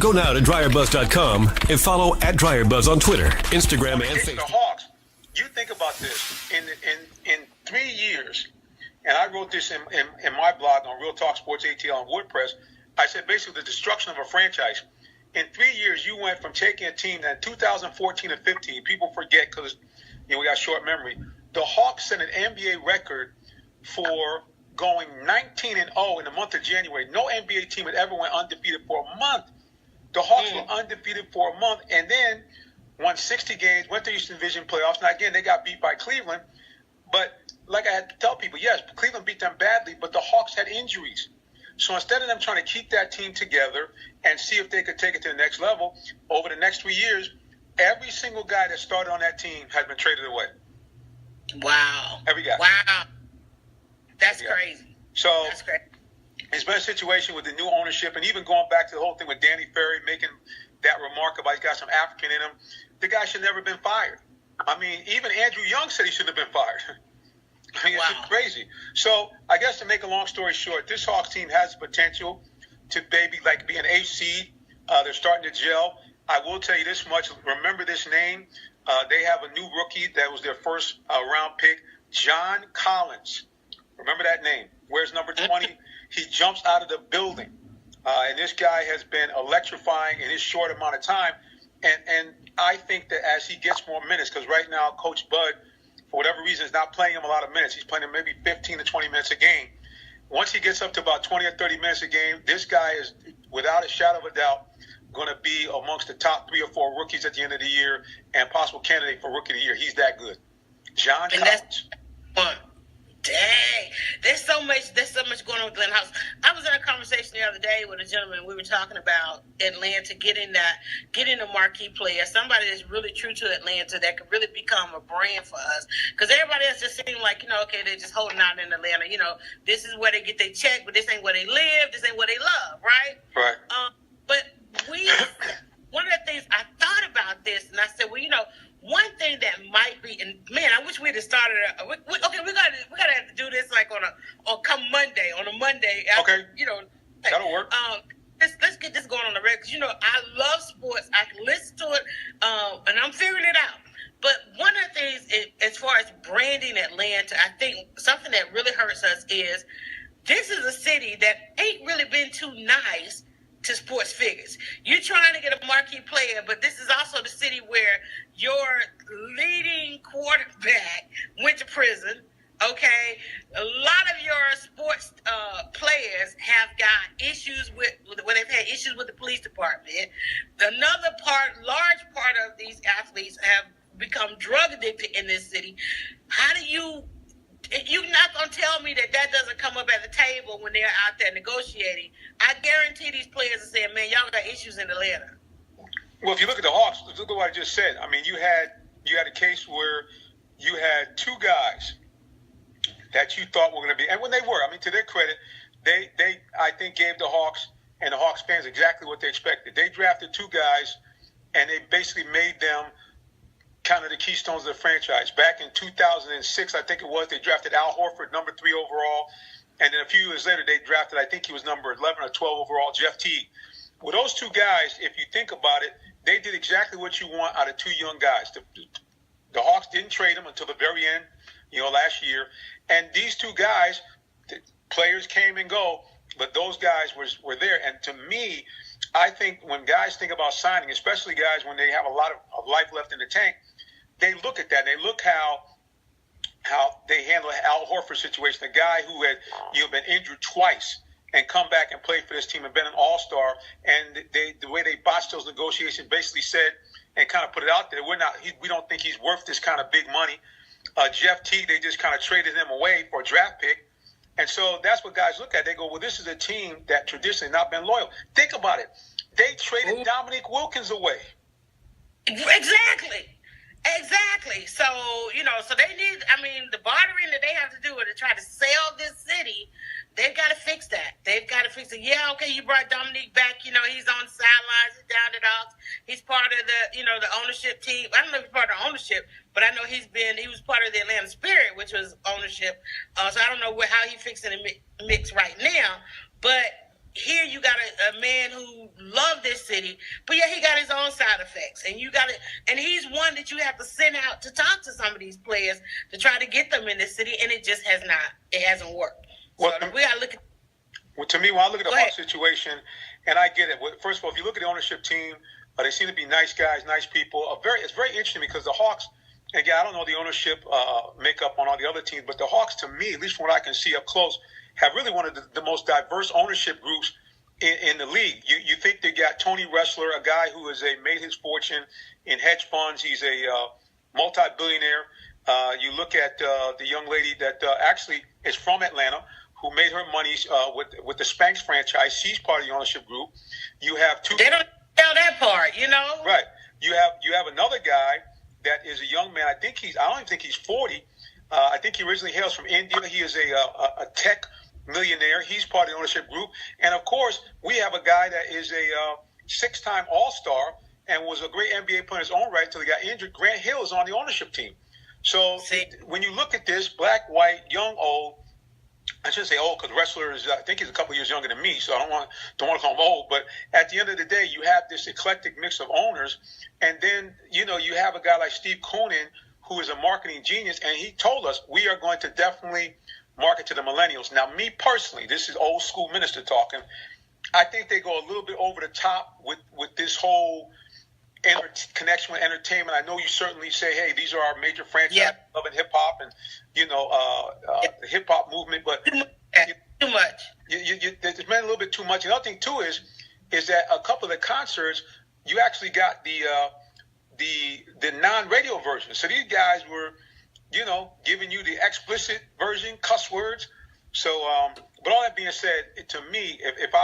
Go now to DryerBuzz.com and follow at DryerBuzz on Twitter, Instagram, and Facebook. The Hawks, you think about this. In 3 years, and I wrote this in my blog on RealTalkSports ATL on WordPress, I said basically the destruction of a franchise. In 3 years, you went from taking a team that in 2014 and 15, people forget because we got short memory. The Hawks set an NBA record for going 19-0 in the month of January. No NBA team had ever went undefeated for a month. The Hawks were undefeated for a month and then won 60 games, went to Eastern Division playoffs. Now, again, they got beat by Cleveland. But like I had to tell people, yes, Cleveland beat them badly, but the Hawks had injuries. So instead of them trying to keep that team together and see if they could take it to the next level, over the next 3 years, every single guy that started on that team has been traded away. Wow. Every guy. Wow. That's crazy. So that's crazy. It's been a situation with the new ownership, and even going back to the whole thing with Danny Ferry making that remark about he's got some African in him. The guy should never have been fired. I mean, even Andrew Young said he shouldn't have been fired. I mean, it's just crazy. So I guess to make a long story short, this Hawks team has potential to maybe like be an 8th seed. They're starting to gel. I will tell you this much. Remember this name. They have a new rookie that was their first round pick, John Collins. Remember that name. Where's number 20? He jumps out of the building. And this guy has been electrifying in his short amount of time. And I think that as he gets more minutes, because right now Coach Bud, for whatever reason, is not playing him a lot of minutes. He's playing him maybe 15 to 20 minutes a game. Once he gets up to about 20 or 30 minutes a game, this guy is, without a shadow of a doubt, going to be amongst the top 3 or 4 rookies at the end of the year and possible candidate for Rookie of the Year. He's that good. John Collins. Dang, there's so much going on with Glenn House. I was in a conversation the other day with a gentleman. We were talking about Atlanta getting a marquee player, somebody that's really true to Atlanta that could really become a brand for us. Because everybody else just seemed like, okay, they're just holding out in Atlanta. This is where they get their check, but this ain't where they live. This ain't where they love, right? Right. But one of the things I thought about this, and I said, well, one thing that might be, and man, I wish we'd have started. We gotta have to do this like on a Monday. Okay. After, that'll work. Let's get this going on the record. I love sports. I can listen to it, and I'm figuring it out. But one of the things, as far as branding Atlanta, I think something that really hurts us is this is a city that ain't really been too nice to sports figures. You're trying to get a marquee player, but this is also the city where your leading quarterback went to prison. Okay, a lot of your sports players have got issues when they've had issues with the police department. Another large part of these athletes have become drug addicted in this city. How do you're not going to tell me that doesn't come up at the table when they're out there negotiating. I guarantee these players are saying, man, y'all got issues in Atlanta. Well, if you look at the Hawks, look at what I just said. I mean, you had a case where you had 2 guys that you thought were going to be, and when they were, I mean, to their credit, they I think gave the Hawks and the Hawks fans exactly what they expected. They drafted 2 guys, and they basically made them kind of the keystones of the franchise. Back in 2006, I think it was, they drafted Al Horford, number 3 overall. And then a few years later, they drafted, I think he was number 11 or 12 overall, Jeff Teague. Well, those 2 guys, if you think about it, they did exactly what you want out of 2 young guys. The Hawks didn't trade them until the very end, last year. And these 2 guys, the players came and go, but those guys were there. And to me, I think when guys think about signing, especially guys when they have a lot of life left in the tank, they look at that. They look how they handle Al Horford's situation, a guy who had been injured twice and come back and play for this team and been an all-star. And the way they botched those negotiations basically said and kind of put it out there, we don't think he's worth this kind of big money. Jeff Teague, they just kind of traded him away for a draft pick. And so that's what guys look at. They go, well, this is a team that traditionally not been loyal. Think about it. They traded Dominique Wilkins away. Exactly. So, so they need, the bartering that they have to do to try to sell this city, they've got to fix that. They've got to fix it. Yeah, okay, you brought Dominique back. He's on the sidelines. He's down at Ox. He's part of the ownership team. I don't know if he's part of the ownership, but I know he was part of the Atlanta Spirit, which was ownership. So I don't know how he's fixing the mix right now. But here you got a man who loved this city, but yeah, he got his own side effects, and and he's one that you have to send out to talk to some of these players to try to get them in this city, and it just hasn't worked. Well, so we got to look at. Well, to me, when I look at the Hawks situation, and I get it. First of all, if you look at the ownership team, they seem to be nice guys, nice people. It's very interesting because the Hawks, again, I don't know the ownership makeup on all the other teams, but the Hawks, to me, at least from what I can see up close, have really one of the most diverse ownership groups in the league. You think they got Tony Ressler, a guy who has made his fortune in hedge funds. He's a multi-billionaire. You look at the young lady that actually is from Atlanta, who made her money with the Spanx franchise. She's part of the ownership group. You have two. They don't tell that part, Right. You have another guy that is a young man. I don't even think he's 40. I think he originally hails from India. He is a tech millionaire. He's part of the ownership group. And of course, we have a guy that is a 6-time All-Star and was a great NBA player in his own right until he got injured. Grant Hill is on the ownership team. So when you look at this, black, white, young, old, I shouldn't say old because Wrestler is, I think he's a couple years younger than me, so I don't want to call him old. But at the end of the day, you have this eclectic mix of owners. And then, you have a guy like Steve Koonin, who is a marketing genius, and he told us we are going to definitely market to the millennials. Now, me personally, this is old school minister talking, I think they go a little bit over the top with this whole connection with entertainment. I know you certainly say, hey, these are our major franchises, loving hip-hop and, the hip-hop movement, but too much. There's been a little bit too much. Another thing, too, is that a couple of the concerts, you actually got the non-radio version. So these guys were, giving you the explicit version, cuss words. So, but all that being said, to me, if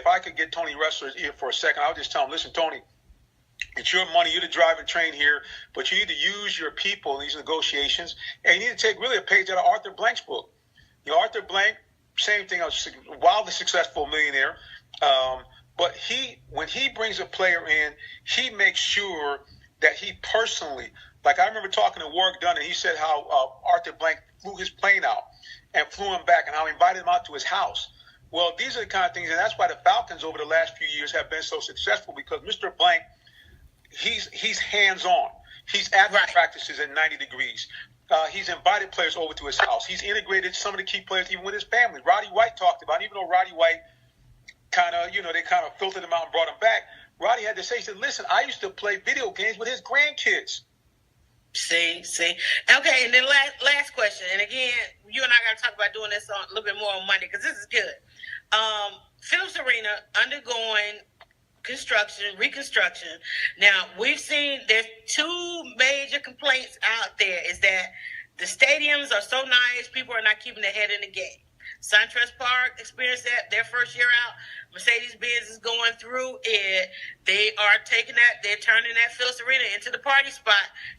I could get Tony Ressler's ear for a second, I would just tell him, listen, Tony, it's your money. You're the driving train here, but you need to use your people in these negotiations, and you need to take really a page out of Arthur Blank's book. Arthur Blank, same thing, a wildly successful millionaire, but when he brings a player in, he makes sure that he personally, like I remember talking to Warwick Dunn, and he said how Arthur Blank flew his plane out and flew him back, and how he invited him out to his house. Well, these are the kind of things, and that's why the Falcons over the last few years have been so successful, because Mr. Blank, he's hands-on. He's at the practices at 90 degrees. He's invited players over to his house. He's integrated some of the key players even with his family. Roddy White talked about it. Even though Roddy White they kind of filtered him out and brought him back, Roddy had to say, he said, listen, I used to play video games with his grandkids. See. Okay, and then last question. And again, you and I got to talk about doing this a little bit more on Monday because this is good. Phillips Arena undergoing reconstruction. Now, we've seen there's two major complaints out there is that the stadiums are so nice, people are not keeping their head in the game. SunTrust Park experienced that their first year out. Mercedes-Benz is going through it. They are they're turning that Phillips Arena into the party spot.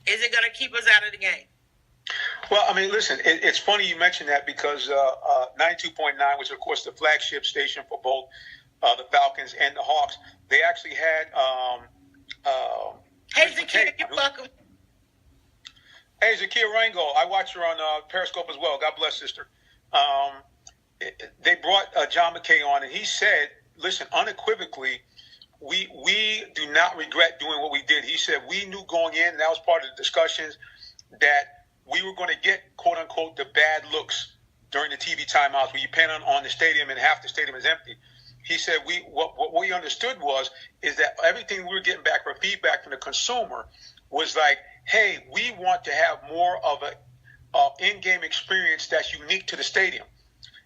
Is it going to keep us out of the game? Well, I mean, listen, it's funny you mentioned that because 92.9, which of course the flagship station for both the Falcons and the Hawks, they actually had hey, Zakia, you're welcome. Hey, Zakia Rango, I watch her on Periscope as well. God bless, sister. They brought John McKay on, and he said, listen, unequivocally, we do not regret doing what we did. He said we knew going in, and that was part of the discussions, that we were going to get, quote-unquote, the bad looks during the TV timeouts where you pan on the stadium and half the stadium is empty. He said what we understood is that everything we were getting back for feedback from the consumer was like, hey, we want to have more of an in-game experience that's unique to the stadium.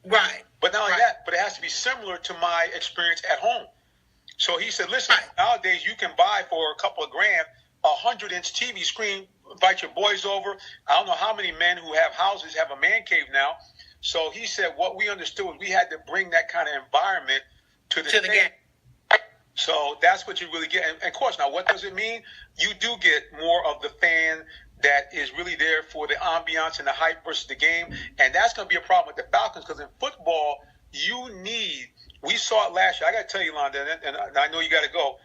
Right. But not only that, but it has to be similar to my experience at home. So he said, listen, nowadays you can buy for a couple of grand a 100-inch TV screen, invite your boys over. I don't know how many men who have houses have a man cave now. So he said what we understood was we had to bring that kind of environment to the game. So that's what you really get. And of course, now what does it mean? You do get more of the fan that is really there for the ambiance and the hype versus the game. And that's going to be a problem with the Falcons because in football, we saw it last year. I got to tell you, Londa, and I know you got to go.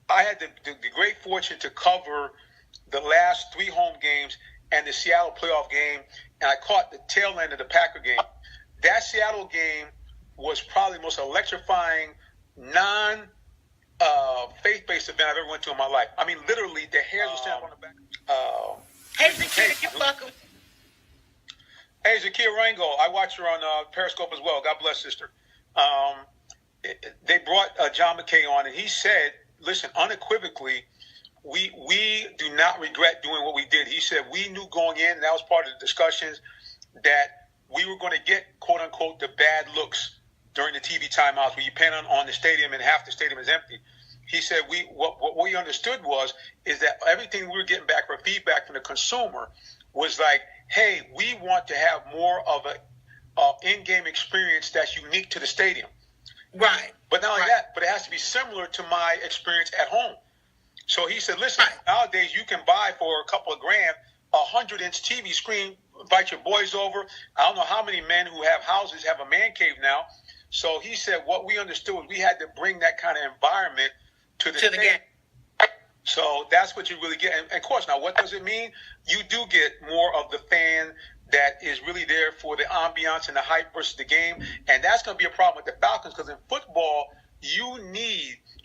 I had the great fortune to cover the last 3 home games and the Seattle playoff game, and I caught the tail end of the Packer game. That Seattle game was probably the most electrifying faith-based event I've ever went to in my life. I mean, literally, the hairs were standing up on the back. Hey, Zakia, you're welcome. Hey, Zakia Rango. I watch her on Periscope as well. God bless, sister. They brought John McKay on, and he said, listen, unequivocally, we do not regret doing what we did. He said we knew going in, and that was part of the discussions, that we were going to get, quote-unquote, the bad looks during the TV timeouts where you pan on the stadium and half the stadium is empty. He said what we understood is that everything we were getting back for feedback from the consumer was like, hey, we want to have more of a in-game experience that's unique to the stadium. Right. But not only that, but it has to be similar to my experience at home. So he said, listen, nowadays you can buy for a couple of grand a 100-inch TV screen, invite your boys over. I don't know how many men who have houses have a man cave now. So he said what we understood was we had to bring that kind of environment to the game. So that's what you really get. And of course, now what does it mean? You do get more of the fan that is really there for the ambiance and the hype versus the game. And that's going to be a problem with the Falcons because in football,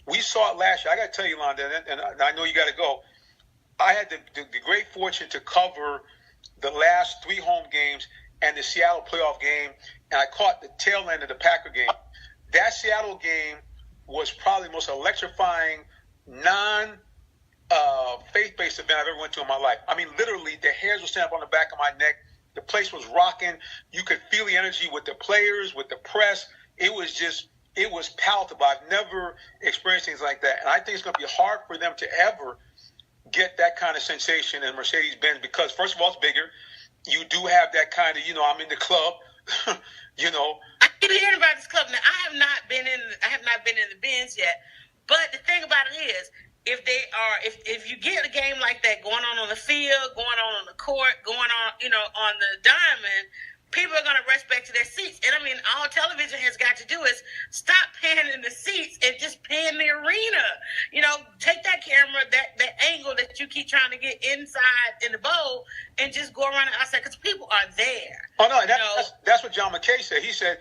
we saw it last year. I got to tell you, Londa, and I know you got to go. I had the great fortune to cover the last 3 home games and the Seattle playoff game, and I caught the tail end of the Packer game. That Seattle game was probably the most electrifying faith-based event I've ever went to in my life. I mean, literally, the hairs were standing up on the back of my neck. The place was rocking. You could feel the energy with the players, with the press. It was palatable. I've never experienced things like that. And I think it's going to be hard for them to ever get that kind of sensation in Mercedes-Benz because, first of all, it's bigger. You do have that kind of, I'm in the club, I keep hearing about this club. Now, I have not been in the Benz yet. But the thing about it is, if you get a game like that going on the field, going on the court, going on, on the diamond, people are going to rush back to their seats. And I mean, all television has got to do is stop panning the seats and just pan the arena. Take that camera, that angle that you keep trying to get inside in the bowl and just go around the outside because people are there. Oh, no, that's what John McKay said. He said,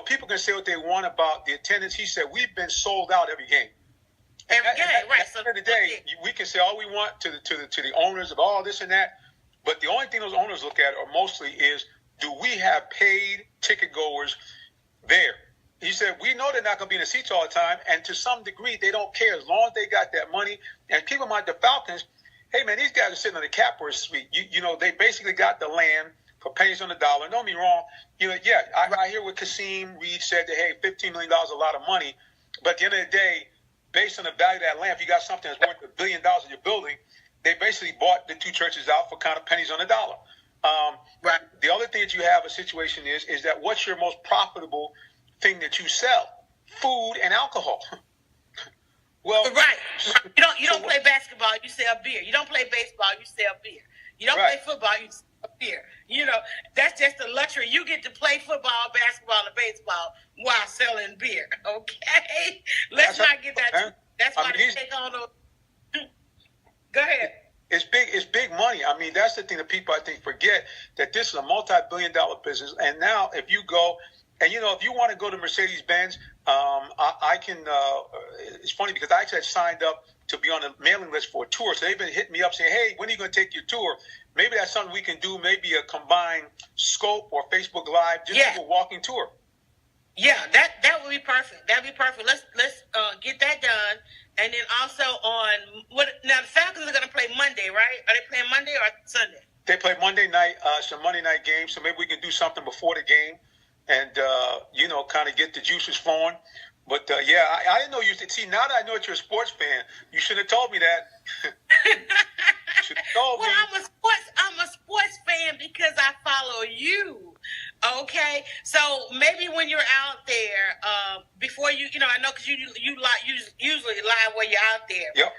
people can say what they want about the attendance. He said, we've been sold out every game. Every game, right. At the end of the day, we can say all we want to the owners of all this and that, but the only thing those owners look at mostly is, do we have paid ticket goers there? He said, we know they're not going to be in the seats all the time, and to some degree, they don't care as long as they got that money. And people like the Falcons, hey, man, these guys are sitting on the cap for a suite. They basically got the land for pennies on the dollar. Don't get me wrong. I hear what Kasim Reed said that, hey, $15 million is a lot of money, but at the end of the day, based on the value of that land, if you got something that's worth $1 billion in your building, they basically bought the 2 churches out for kind of pennies on the dollar. Right. The other thing that you have a situation is that what's your most profitable thing that you sell? Food and alcohol. Well, right. You don't play basketball, you sell beer. You don't play baseball, you sell beer. You don't play football, you sell beer. That's just a luxury. You get to play football, basketball, and baseball while selling beer. Okay? Let's not get that. That's why they take on those. Go ahead. It's big money. I mean, that's the thing that people, I think, forget, that this is a multi-billion-dollar business. And now if you go, and, if you want to go to Mercedes-Benz, I can it's funny because I actually had signed up to be on the mailing list for a tour. So they've been hitting me up saying, hey, when are you going to take your tour? Maybe that's something we can do, maybe a combined Scope or Facebook Live, just do a walking tour. Yeah, that would be perfect. That would be perfect. Let's get that done. And then also now the Falcons are going to play Monday, right? Are they playing Monday or Sunday? They play Monday night. It's a Monday night game, so maybe we can do something before the game and, kind of get the juices flowing. But, I didn't know you – see, now that I know that you're a sports fan, you should have told me that. Should have told me. Well, I'm a sports fan because I follow you. Okay, so maybe when you're out there, before I know because you usually live when you're out there. Yep.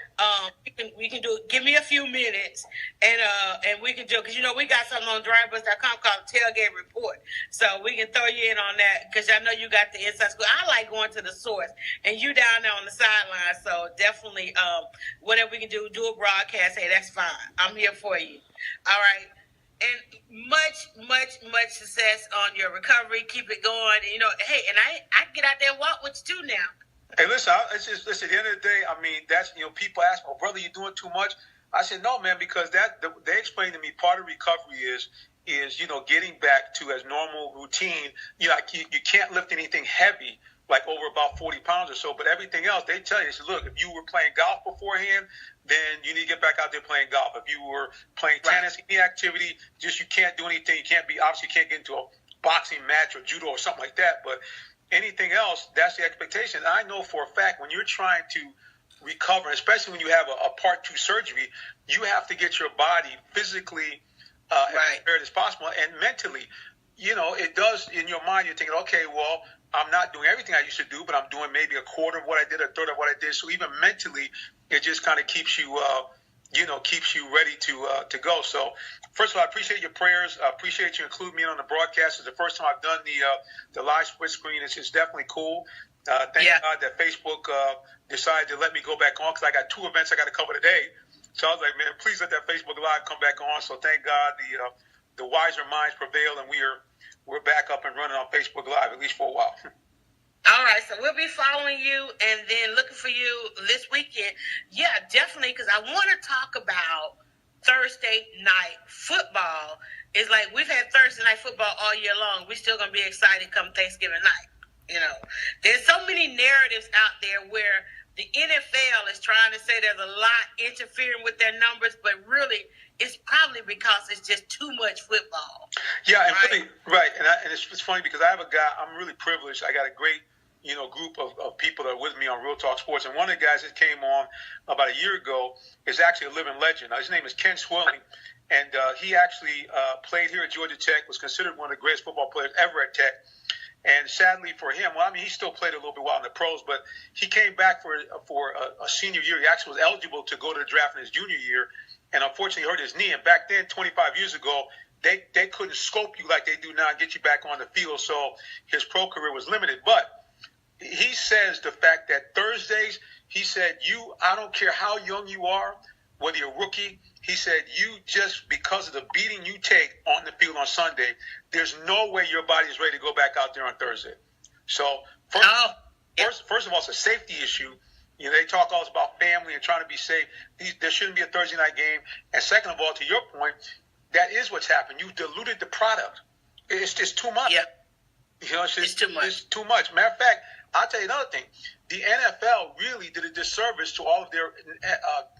We can do. Give me a few minutes, and we can do because we got something on DryerBuzz.com called Tailgate Report, so we can throw you in on that because I know you got the inside scoop. I like going to the source, and you down there on the sideline, so definitely whatever we can do a broadcast. Hey, that's fine. I'm here for you. All right. And much success on your recovery. Keep it going. You know, hey, and I get out there and walk with you too now. Hey, listen, listen. At the end of the day, I mean, that's, people ask, "Oh, brother, you doing too much?" I said, "No, man," because they explained to me part of recovery is getting back to as normal routine. You can't lift anything heavy, like over about 40 pounds or so, but everything else, they tell you, they say, look, if you were playing golf beforehand, then you need to get back out there playing golf. If you were playing tennis, any activity, just you can't do anything. Obviously can't get into a boxing match or judo or something like that, but anything else, that's the expectation. And I know for a fact when you're trying to recover, especially when you have a part 2 surgery, you have to get your body physically as prepared as possible, and mentally, it does, in your mind, you're thinking, okay, well, I'm not doing everything I used to do, but I'm doing maybe a quarter of what I did, a third of what I did. So even mentally, it just kind of keeps you, keeps you ready to go. So first of all, I appreciate your prayers. I appreciate you including me on the broadcast. It's the first time I've done the live split screen. It's definitely cool. Thank God that Facebook decided to let me go back on, because I got 2 events I got to cover today. So I was like, man, please let that Facebook Live come back on. So thank God the wiser minds prevail, and we're back up and running on Facebook Live, at least for a while. All right, so we'll be following you and then looking for you this weekend. Yeah, definitely, because I want to talk about Thursday night football. It's like we've had Thursday night football all year long. We're still going to be excited come Thanksgiving night. There's so many narratives out there where the NFL is trying to say there's a lot interfering with their numbers, but really it's probably because it's just too much football. Yeah, and right? Really, and it's funny because I have a guy, I'm really privileged. I got a great group of people that are with me on Real Talk Sports. And one of the guys that came on about a year ago is actually a living legend. His name is Ken Swilling. And he actually played here at Georgia Tech, was considered one of the greatest football players ever at Tech. And sadly for him, he still played a little bit while in the pros, but he came back for a senior year. He actually was eligible to go to the draft in his junior year, and unfortunately hurt his knee. And back then, 25 years ago, they couldn't scope you like they do now and get you back on the field, so his pro career was limited. But he says the fact that Thursdays, he said, I don't care how young you are, whether you're a rookie, he said, you just, because of the beating you take on the field on Sunday, there's no way your body is ready to go back out there on Thursday. So, first of all, it's a safety issue. They talk all about family and trying to be safe. There shouldn't be a Thursday night game. And second of all, to your point, that is what's happened. You diluted the product. It's just too much. Yeah. It's too much. It's too much. Matter of fact, I'll tell you another thing. The NFL really did a disservice to all of their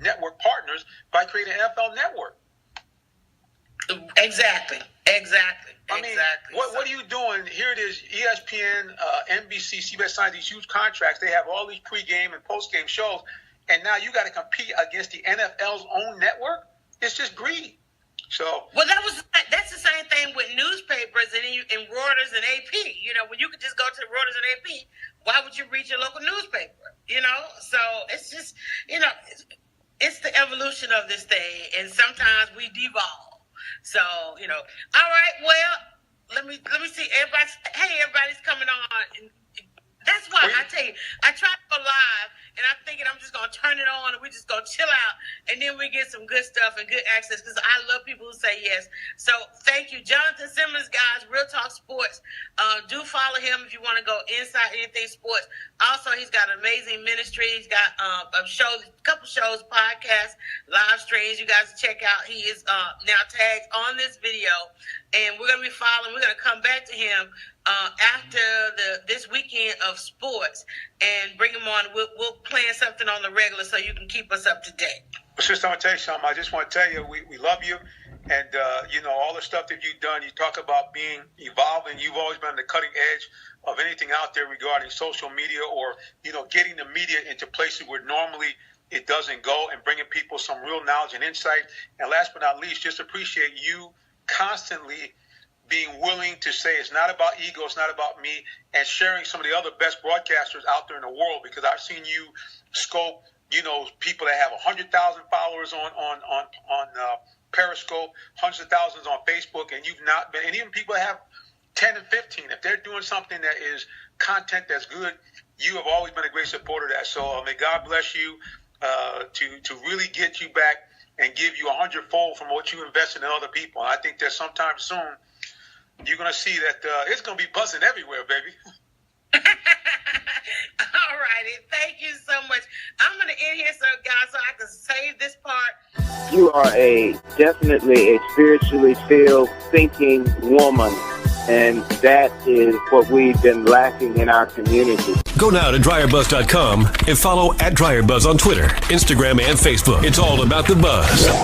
network partners by creating an NFL network. Exactly. I mean, what are you doing? Here it is, ESPN, NBC, CBS signed these huge contracts. They have all these pregame and postgame shows, and now you got to compete against the NFL's own network? It's just greedy. So, well, that's the same thing with newspapers and Reuters and AP. When you could just go to Reuters and AP, why would you read your local newspaper? So it's just, it's the evolution of this thing, and sometimes we devolve. So, all right, well, let me see. Everybody's coming on. That's why I tell you, I try to go live, and I'm thinking I'm just going to turn it on, and we're just going to chill out, and then we get some good stuff and good access, because I love people who say yes. So thank you. Jonathan Simmons, guys, Real Talk Sports. Do follow him if you want to go inside anything sports. Also, he's got an amazing ministry. He's got a couple shows, podcasts, live streams. You guys check out. He is now tagged on this video, and we're going to be following. We're going to come back to him after this weekend of sports and bring him on. We'll plan something on the regular so you can keep us up to date. Sister, I'm going to tell you something. I just want to tell you we love you. And, all the stuff that you've done, you talk about being evolving. You've always been on the cutting edge of anything out there regarding social media or, getting the media into places where normally it doesn't go and bringing people some real knowledge and insight. And last but not least, just appreciate you constantly being willing to say it's not about ego, it's not about me, and sharing some of the other best broadcasters out there in the world, because I've seen you scope, people that have 100,000 followers on Periscope, hundreds of thousands on Facebook, and you've not been, and even people that have 10 and 15, if they're doing something that is content that's good, you have always been a great supporter of that. So may God bless you to really get you back and give you 100-fold from what you invested in other people. And I think that sometime soon you're going to see that it's going to be buzzing everywhere, baby. All righty. Thank you so much. I'm going to end here, guys, so I can save this part. You are definitely a spiritually filled, thinking woman. And that is what we've been lacking in our community. Go now to DryerBuzz.com and follow @DryerBuzz on Twitter, Instagram, and Facebook. It's all about the buzz.